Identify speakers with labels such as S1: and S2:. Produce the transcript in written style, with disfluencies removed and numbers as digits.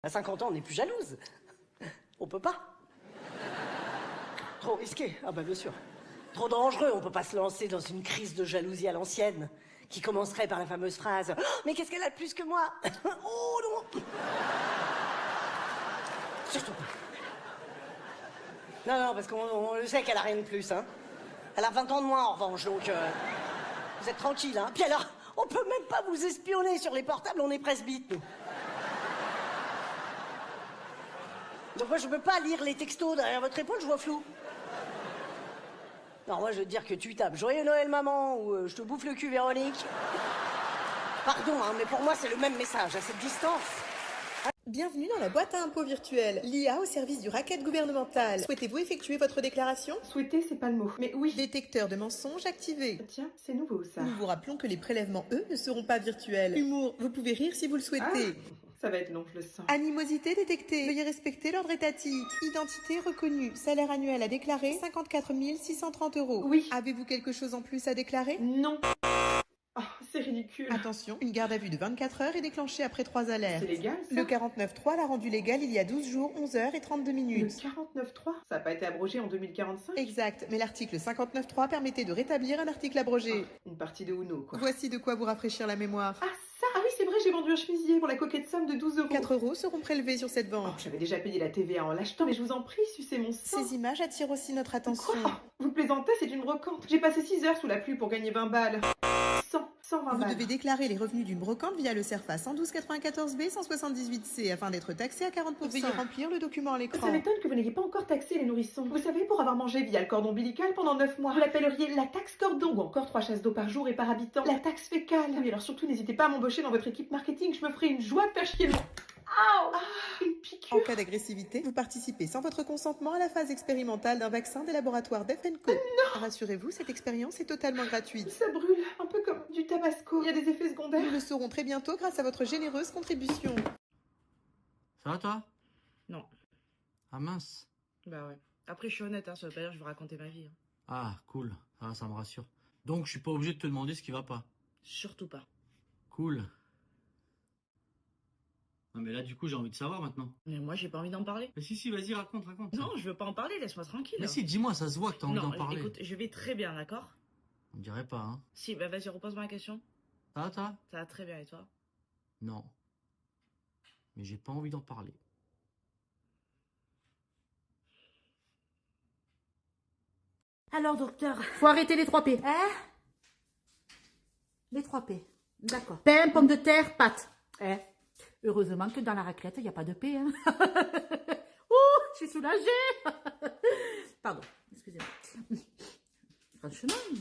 S1: À 50 ans, on n'est plus jalouse. On peut pas. Trop risqué. Ah bah bien sûr. Trop dangereux, on peut pas se lancer dans une crise de jalousie à l'ancienne, qui commencerait par la fameuse phrase « Oh, mais qu'est-ce qu'elle a de plus que moi ?»« Oh non !» Surtout pas. Non, parce qu'on le sait qu'elle a rien de plus, hein. Elle a 20 ans de moins, en revanche, donc... vous êtes tranquille, hein. Puis alors, on peut même pas vous espionner sur les portables, on est presbyte, nous. Donc moi, je peux pas lire les textos derrière votre épaule, je vois flou. Non, moi, je veux te dire que tu tapes « Joyeux Noël, maman » ou « Je te bouffe le cul, Véronique ». Pardon, hein, mais pour moi, c'est le même message, à cette distance.
S2: Bienvenue dans la boîte à impôts virtuelle, l'IA au service du racket gouvernemental. Souhaitez-vous effectuer votre déclaration?
S3: Souhaiter, c'est pas le mot. Mais oui.
S2: Détecteur de mensonges activé.
S3: Tiens, c'est nouveau ça.
S2: Nous vous rappelons que les prélèvements, eux, ne seront pas virtuels. Humour, vous pouvez rire si vous le souhaitez.
S3: Ça va être long, je le sens.
S2: Animosité détectée. Veuillez respecter l'ordre étatique. Identité reconnue. Salaire annuel à déclarer, 54 630 €.
S3: Oui.
S2: Avez-vous quelque chose en plus à déclarer?
S3: Non. Oh, c'est ridicule.
S2: Attention, une garde à vue de 24 heures est déclenchée après 3 alertes.
S3: C'est légal, ça?
S2: Le 49.3 l'a rendu légal il y a 12 jours, 11 heures et 32 minutes.
S3: Le 49.3? Ça n'a pas été abrogé en 2045?
S2: Exact, mais l'article 59.3 permettait de rétablir un article abrogé.
S3: Une partie de Uno, quoi.
S2: Voici de quoi vous rafraîchir la mémoire.
S3: Ah, ça! Ah oui, c'est vrai, j'ai vendu un chemisier pour la coquette somme de 12 €.
S2: 4 € seront prélevés sur cette
S3: Oh,
S2: vente.
S3: j'avais déjà payé la TVA en l'achetant, mais je vous en prie, sucez mon sang.
S2: Ces images attirent aussi notre attention.
S3: Quoi? Vous plaisantez, c'est une brocante. J'ai passé 6 heures sous la pluie pour gagner 20 balles. 120
S2: Vous
S3: balles.
S2: devez déclarer les revenus d'une brocante via le CERFA 11294B 178C afin d'être taxé à 40%. Veuillez remplir le document à l'écran.
S3: Ça m'étonne que vous n'ayez pas encore taxé les nourrissons. Vous savez, pour avoir mangé via le cordon ombilical pendant 9 mois, vous l'appelleriez la taxe cordon ou encore 3 chasses d'eau par jour et par habitant. La taxe fécale. Oui, alors surtout, n'hésitez pas à m'embaucher dans votre équipe marketing. Je me ferai une joie de faire chier le... Ah, une piqûre.
S2: En cas d'agressivité, vous participez sans votre consentement à la phase expérimentale d'un vaccin des laboratoires d'F&Co. Rassurez-vous, cette expérience est totalement gratuite.
S3: Ça brûle, un peu comme du tabasco. Il y a des effets secondaires.
S2: Nous le saurons très bientôt grâce à votre généreuse contribution.
S4: Ça va toi?
S5: Non.
S4: Ah mince.
S5: Bah ouais. Après, je suis honnête, hein, ça veut pas dire que je vais raconter ma vie. Hein.
S4: Ah cool, ça me rassure. Donc je suis pas obligé de te demander ce qui va pas.
S5: Surtout pas.
S4: Cool. Non mais là du coup j'ai envie de savoir maintenant.
S5: Mais moi, j'ai pas envie d'en parler.
S4: Mais si, vas-y raconte.
S5: Non, je veux pas en parler, laisse-moi tranquille.
S4: Mais si, dis-moi, ça se voit que t'as envie
S5: Non,
S4: d'en parler.
S5: écoute, je vais très bien, d'accord?
S4: On dirait pas, hein.
S5: Si, bah vas-y, repose-moi la question.
S4: Ça va toi?
S5: Ça va très bien, et toi?
S4: Non. Mais j'ai pas envie d'en parler.
S6: Alors, docteur,
S7: Faut arrêter les 3 P.
S6: hein? Les 3 P. D'accord.
S7: Pain, pommes de terre, pâtes.
S6: Eh, heureusement que dans la raclette, il n'y a pas de P. Hein. Ouh, je suis soulagée. Pardon, excusez-moi. Franchement,